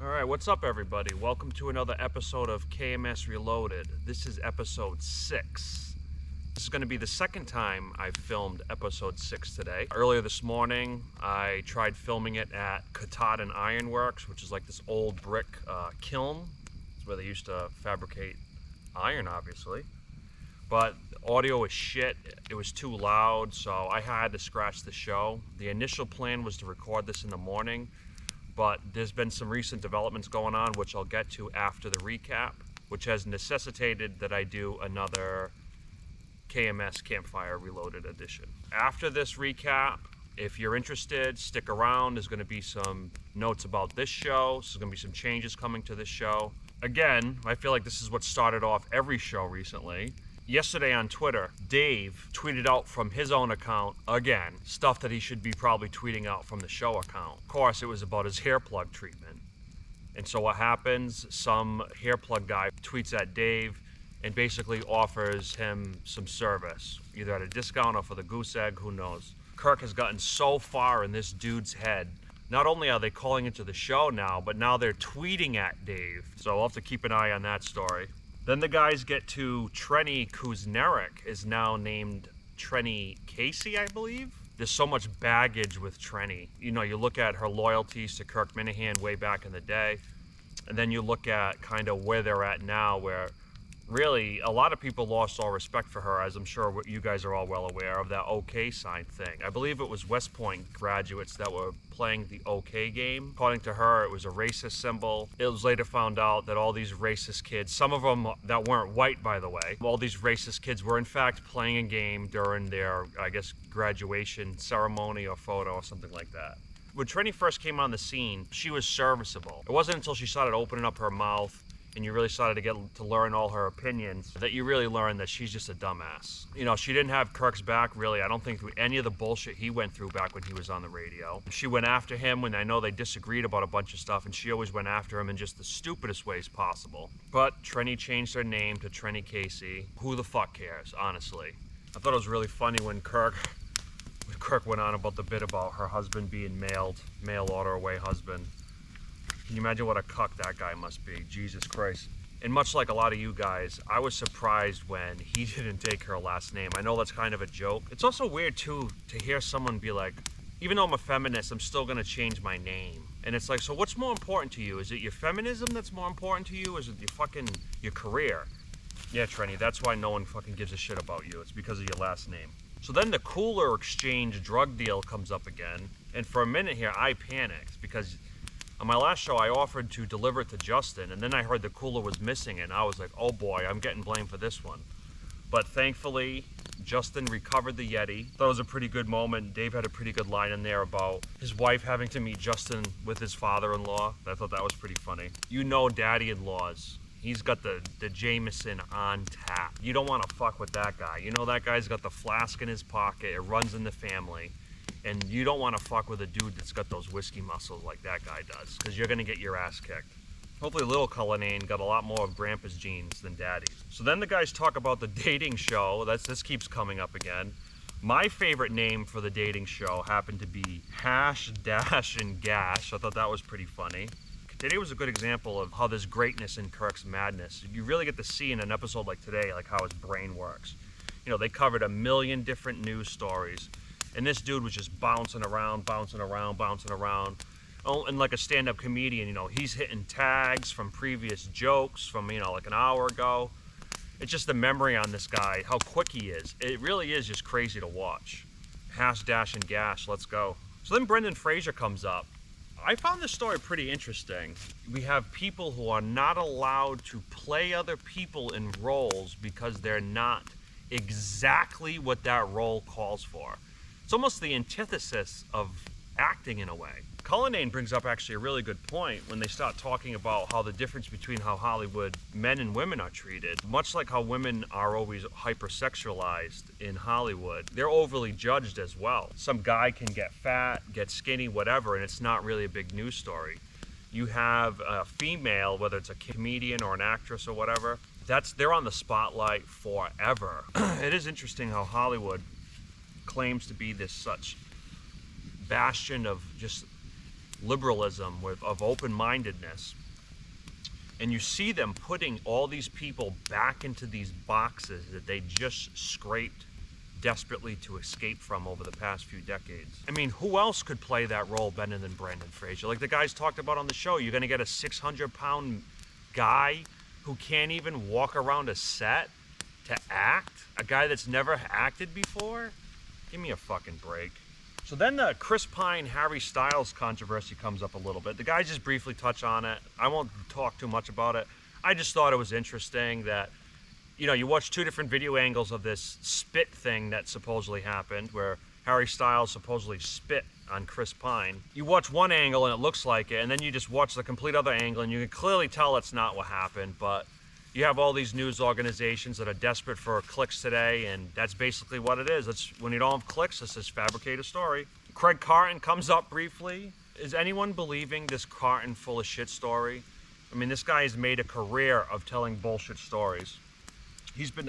Alright, what's up everybody? Welcome to another episode of KMS Reloaded. This is episode 6. This is going to be the second time I've filmed episode 6 today. Earlier this morning, I tried filming it at Katahdin Ironworks, which is like this old brick kiln. It's where they used to fabricate iron, obviously. But audio was shit. It was too loud, so I had to scratch the show. The initial plan was to record this in the morning, but there's been some recent developments going on, which I'll get to after the recap, which has necessitated that I do another KMS Campfire Reloaded edition. After this recap, if you're interested, stick around. There's going to be some notes about this show. There's going to be some changes coming to this show. Again, I feel like this is what started off every show recently. Yesterday on Twitter, Dave tweeted out from his own account, again, stuff that he should be probably tweeting out from the show account. Of course, it was about his hair plug treatment. And so what happens, some hair plug guy tweets at Dave and basically offers him some service, either at a discount or for the goose egg, who knows. Kirk has gotten so far in this dude's head. Not only are they calling into the show now, but now they're tweeting at Dave. So I'll have to keep an eye on that story. Then the guys get to Trenny Kuznarek is now named Trenny Casey, I believe. There's so much baggage with Trenny. You know, you look at her loyalties to Kirk Minahan way back in the day, and then you look at kind of where they're at now, where really a lot of people lost all respect for her, as I'm sure you guys are all well aware of that OK sign thing. I believe it was West Point graduates that were playing the OK game. According to her, it was a racist symbol. It was later found out that all these racist kids, some of them that weren't white, by the way, all these racist kids were in fact playing a game during their, I guess, graduation ceremony or photo or something like that. When Trenny first came on the scene, she was serviceable. It wasn't until she started opening up her mouth and you really started to get to learn all her opinions that you really learned that she's just a dumbass. You know, she didn't have Kirk's back, really. I don't think through any of the bullshit he went through back when he was on the radio. She went after him when I know they disagreed about a bunch of stuff, and she always went after him in just the stupidest ways possible. But Trenny changed her name to Trenny Casey. Who the fuck cares, honestly? I thought it was really funny when Kirk went on about the bit about her husband being mail order away husband. Can you imagine what a cuck that guy must be? Jesus Christ. And much like a lot of you guys, I was surprised when he didn't take her last name. I know that's kind of a joke. It's also weird, too, to hear someone be like, even though I'm a feminist, I'm still going to change my name. And it's like, so what's more important to you? Is it your feminism that's more important to you? Or is it your career? Yeah, Trenny, that's why no one fucking gives a shit about you. It's because of your last name. So then the Cooler Exchange drug deal comes up again. And for a minute here, I panicked because on my last show, I offered to deliver it to Justin, and then I heard the cooler was missing, and I was like, oh boy, I'm getting blamed for this one. But thankfully, Justin recovered the Yeti. That was a pretty good moment. Dave had a pretty good line in there about his wife having to meet Justin with his father-in-law. I thought that was pretty funny. You know daddy-in-laws. He's got the Jameson on tap. You don't want to fuck with that guy. You know that guy's got the flask in his pocket. It runs in the family. And you don't want to fuck with a dude that's got those whiskey muscles like that guy does, because you're going to get your ass kicked. Hopefully little Cullinane got a lot more of Grandpa's genes than Daddy's. So then the guys talk about the dating show. This keeps coming up again. My favorite name for the dating show happened to be Hash, Dash, and Gash. I thought that was pretty funny. Today was a good example of how there's greatness in Kirk's madness. You really get to see in an episode like today, like how his brain works. You know, they covered a million different news stories. And this dude was just bouncing around. Oh, and like a stand-up comedian, you know, he's hitting tags from previous jokes from, you know, like an hour ago. It's just the memory on this guy, how quick he is. It really is just crazy to watch. Hash, Dash, and Gash, let's go. So then Brendan Frazier comes up. I found this story pretty interesting. We have people who are not allowed to play other people in roles because they're not exactly what that role calls for. It's almost the antithesis of acting in a way. Cullinane brings up actually a really good point when they start talking about how the difference between how Hollywood men and women are treated. Much like how women are always hypersexualized in Hollywood, they're overly judged as well. Some guy can get fat, get skinny, whatever, and it's not really a big news story. You have a female, whether it's a comedian or an actress or whatever, they're on the spotlight forever. It is interesting how Hollywood claims to be this such bastion of just liberalism, of open-mindedness. And you see them putting all these people back into these boxes that they just scraped desperately to escape from over the past few decades. I mean, who else could play that role better than Brendan Frazier? Like the guys talked about on the show, you're gonna get a 600-pound guy who can't even walk around a set to act? A guy that's never acted before? Give me a fucking break. So then the Chris Pine, Harry Styles controversy comes up a little bit. The guys just briefly touch on it. I won't talk too much about it. I just thought it was interesting that, you know, you watch two different video angles of this spit thing that supposedly happened, where Harry Styles supposedly spit on Chris Pine. You watch one angle and it looks like it, and then you just watch the complete other angle and you can clearly tell it's not what happened, but you have all these news organizations that are desperate for clicks today, and that's basically what it is. It's, when you don't have clicks, it's just fabricate a story. Craig Carton comes up briefly. Is anyone believing this Carton full of shit story? I mean, this guy has made a career of telling bullshit stories.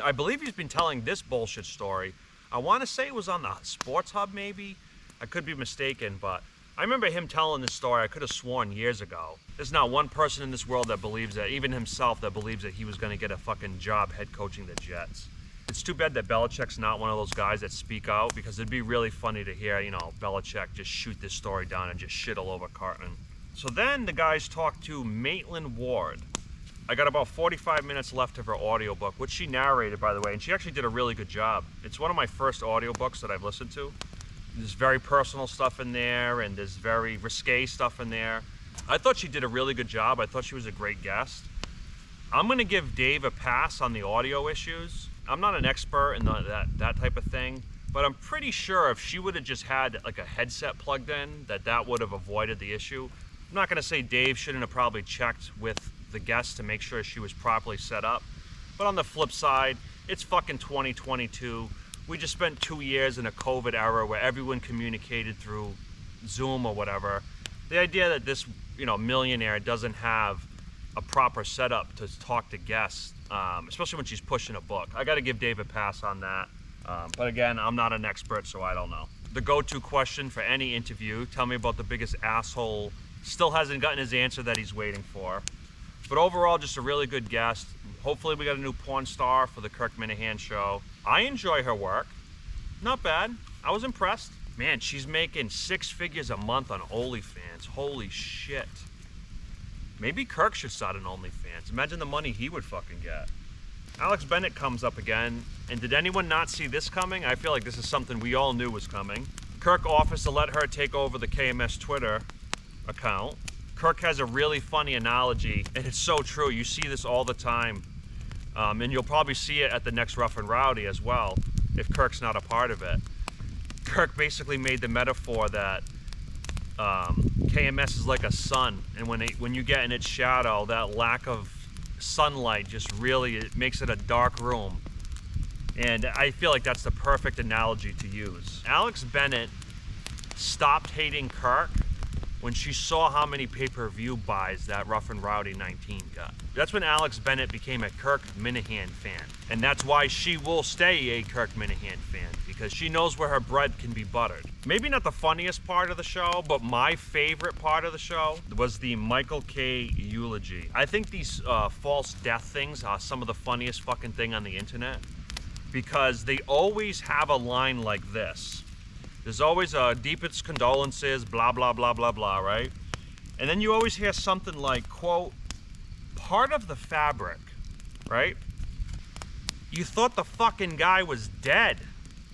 I believe he's been telling this bullshit story. I want to say it was on the Sports Hub, maybe. I could be mistaken, but I remember him telling this story. I could have sworn years ago. There's not one person in this world that believes that, even himself, that believes that he was going to get a fucking job head coaching the Jets. It's too bad that Belichick's not one of those guys that speak out, because it'd be really funny to hear, you know, Belichick just shoot this story down and just shit all over Carton. So then the guys talk to Maitland Ward. I got about 45 minutes left of her audiobook, which she narrated, by the way, and she actually did a really good job. It's one of my first audiobooks that I've listened to. There's very personal stuff in there, and there's very risque stuff in there. I thought she did a really good job. I thought she was a great guest. I'm going to give Dave a pass on the audio issues. I'm not an expert in that type of thing, but I'm pretty sure if she would have just had like a headset plugged in, that would have avoided the issue. I'm not going to say Dave shouldn't have probably checked with the guest to make sure she was properly set up. But on the flip side, it's fucking 2022. We just spent 2 years in a COVID era where everyone communicated through Zoom or whatever. The idea that this, you know, millionaire doesn't have a proper setup to talk to guests, especially when she's pushing a book. I got to give Dave a pass on that. But again, I'm not an expert, so I don't know. The go-to question for any interview, tell me about the biggest asshole, still hasn't gotten his answer that he's waiting for. But overall, just a really good guest. Hopefully we got a new porn star for the Kirk Minahan show. I enjoy her work. Not bad. I was impressed. Man, she's making 6 figures a month on OnlyFans. Holy shit. Maybe Kirk should start an OnlyFans. Imagine the money he would fucking get. Alex Bennett comes up again. And did anyone not see this coming? I feel like this is something we all knew was coming. Kirk offers to let her take over the KMS Twitter account. Kirk has a really funny analogy, and it's so true. You see this all the time. And you'll probably see it at the next Rough and Rowdy as well, if Kirk's not a part of it. Kirk basically made the metaphor that KMS is like a sun, and when you get in its shadow, that lack of sunlight just really, it makes it a dark room. And I feel like that's the perfect analogy to use. Alex Bennett stopped hating Kirk when she saw how many pay-per-view buys that Rough and Rowdy 19 got. That's when Alex Bennett became a Kirk Minahan fan. And that's why she will stay a Kirk Minahan fan, because she knows where her bread can be buttered. Maybe not the funniest part of the show, but my favorite part of the show was the Michael K. eulogy. I think these false death things are some of the funniest fucking thing on the internet, because they always have a line like this. There's always deepest condolences, blah, blah, blah, blah, blah, right? And then you always hear something like, quote, part of the fabric, right? You thought the fucking guy was dead.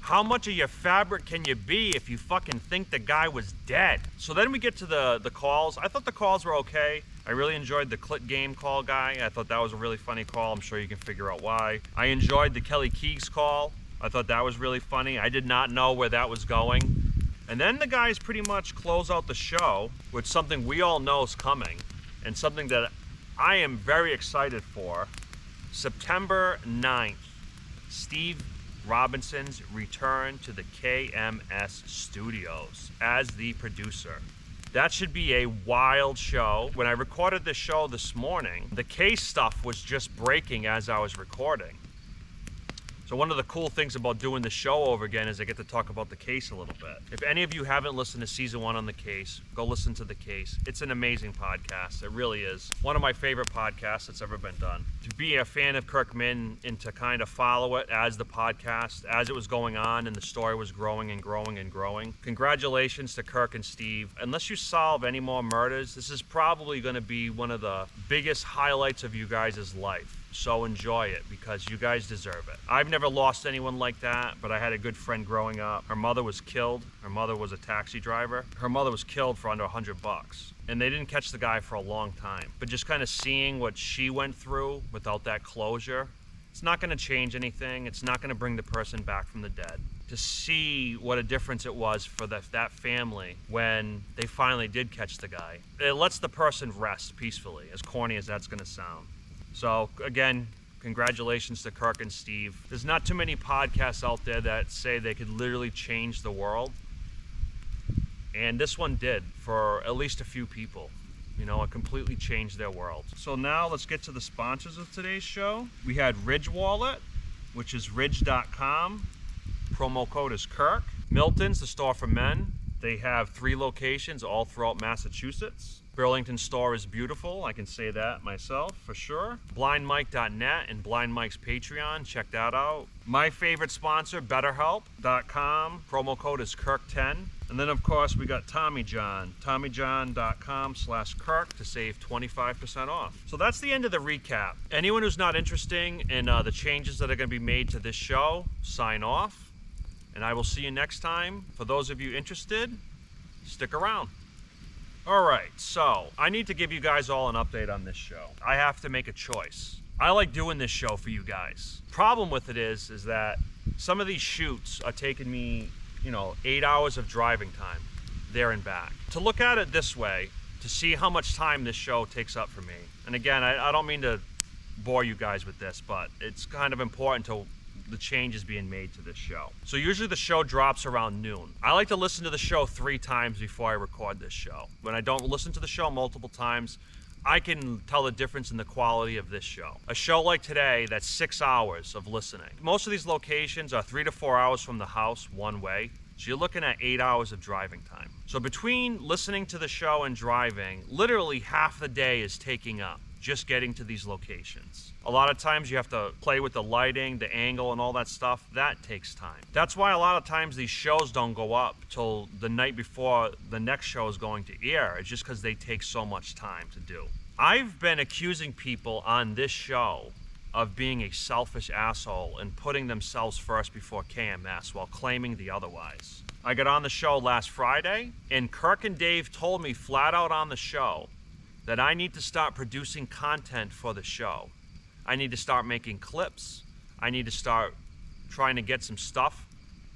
How much of your fabric can you be if you fucking think the guy was dead? So then we get to the calls. I thought the calls were okay. I really enjoyed the Clit Game call guy. I thought that was a really funny call. I'm sure you can figure out why. I enjoyed the Kelly Keegs call. I thought that was really funny. I did not know where that was going. And then the guys pretty much close out the show with something we all know is coming, and something that I am very excited for. September 9th, Steve Robinson's return to the KMS studios as the producer. That should be a wild show. When I recorded this show this morning, the case stuff was just breaking as I was recording. So one of the cool things about doing the show over again is I get to talk about the case a little bit. If any of you haven't listened to season 1 on the case, go listen to the case. It's an amazing podcast. It really is. One of my favorite podcasts that's ever been done. To be a fan of Kirkman and to kind of follow it as the podcast, as it was going on and the story was growing and growing and growing. Congratulations to Kirk and Steve. Unless you solve any more murders, this is probably going to be one of the biggest highlights of you guys' life. So enjoy it because you guys deserve it. I've never lost anyone like that, but I had a good friend growing up. Her mother was killed. Her mother was a taxi driver. Her mother was killed for under $100. And they didn't catch the guy for a long time. But just kind of seeing what she went through without that closure, it's not going to change anything. It's not going to bring the person back from the dead. To see what a difference it was for that family when they finally did catch the guy. It lets the person rest peacefully, as corny as that's going to sound. So again, congratulations to Kirk and Steve. There's not too many podcasts out there that say they could literally change the world. And this one did for at least a few people. You know, it completely changed their world. So now let's get to the sponsors of today's show. We had Ridge Wallet, which is ridge.com. Promo code is Kirk. Milton's, the store for men. They have 3 locations all throughout Massachusetts. Burlington store is beautiful. I can say that myself for sure. BlindMike.net and Blind Mike's Patreon. Check that out. My favorite sponsor, BetterHelp.com. Promo code is Kirk10. And then, of course, we got Tommy John. TommyJohn.com/Kirk to save 25% off. So that's the end of the recap. Anyone who's not interested in the changes that are going to be made to this show, sign off. And I will see you next time. For those of you interested, stick around. All right, so I need to give you guys all an update on this show. I have to make a choice. I like doing this show for you guys. Problem with it is that some of these shoots are taking me, 8 hours of driving time there and back. To look at it this way, to see how much time this show takes up for me. And again, I don't mean to bore you guys with this, but it's kind of important to the changes being made to this show. So usually the show drops around noon. I like to listen to the show 3 times before I record this show. When I don't listen to the show multiple times, I can tell the difference in the quality of this show. A show like today, that's 6 hours of listening. Most of these locations are 3 to 4 hours from the house one way. So you're looking at 8 hours of driving time. So between listening to the show and driving, literally half the day is taking up just getting to these locations. A lot of times you have to play with the lighting, the angle, and all that stuff. That takes time. That's why a lot of times these shows don't go up till the night before the next show is going to air. It's just because they take so much time to do. I've been accusing people on this show of being a selfish asshole and putting themselves first before KMS while claiming the otherwise. I got on the show last Friday, and Kirk and Dave told me flat out on the show that I need to start producing content for the show. I need to start making clips. I need to start trying to get some stuff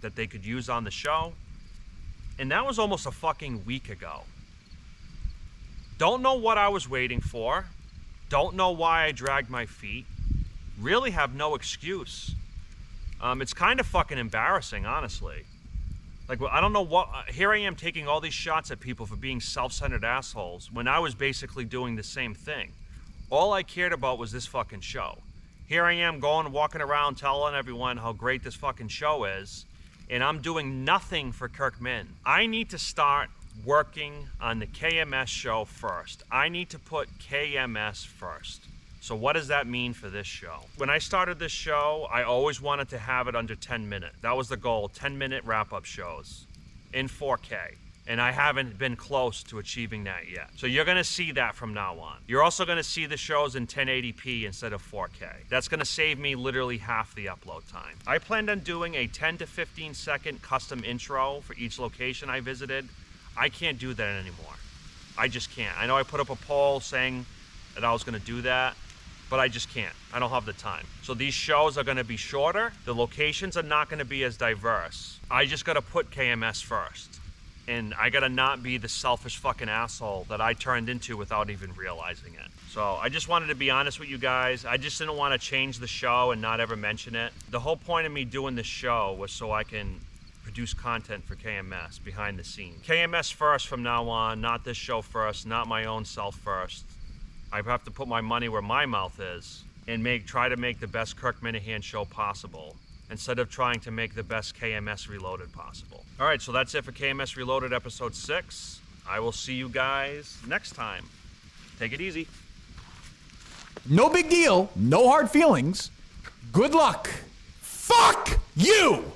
that they could use on the show. And that was almost a fucking week ago. Don't know what I was waiting for. Don't know why I dragged my feet. Really have no excuse. It's kind of fucking embarrassing, honestly. Like, I don't know what, here I am taking all these shots at people for being self-centered assholes when I was basically doing the same thing. All I cared about was this fucking show. Here I am walking around telling everyone how great this fucking show is, and I'm doing nothing for Kirkman. I need to start working on the KMS show first. I need to put KMS first. So what does that mean for this show? When I started this show, I always wanted to have it under 10 minutes. That was the goal, 10-minute wrap-up shows in 4K. And I haven't been close to achieving that yet. So you're gonna see that from now on. You're also gonna see the shows in 1080p instead of 4K. That's gonna save me literally half the upload time. I planned on doing a 10 to 15 second custom intro for each location I visited. I can't do that anymore. I just can't. I know I put up a poll saying that I was gonna do that, but I just can't. I don't have the time. So these shows are gonna be shorter. The locations are not gonna be as diverse. I just gotta put KMS first. And I gotta not be the selfish fucking asshole that I turned into without even realizing it. So I just wanted to be honest with you guys. I just didn't want to change the show and not ever mention it. The whole point of me doing this show was so I can produce content for KMS behind the scenes. KMS first from now on, not this show first, not my own self first. I have to put my money where my mouth is and try to make the best Kirk Minahan show possible. instead of trying to make the best KMS Reloaded possible. All right, so that's it for KMS Reloaded episode 6. I will see you guys next time. Take it easy. No big deal. No hard feelings. Good luck. Fuck you!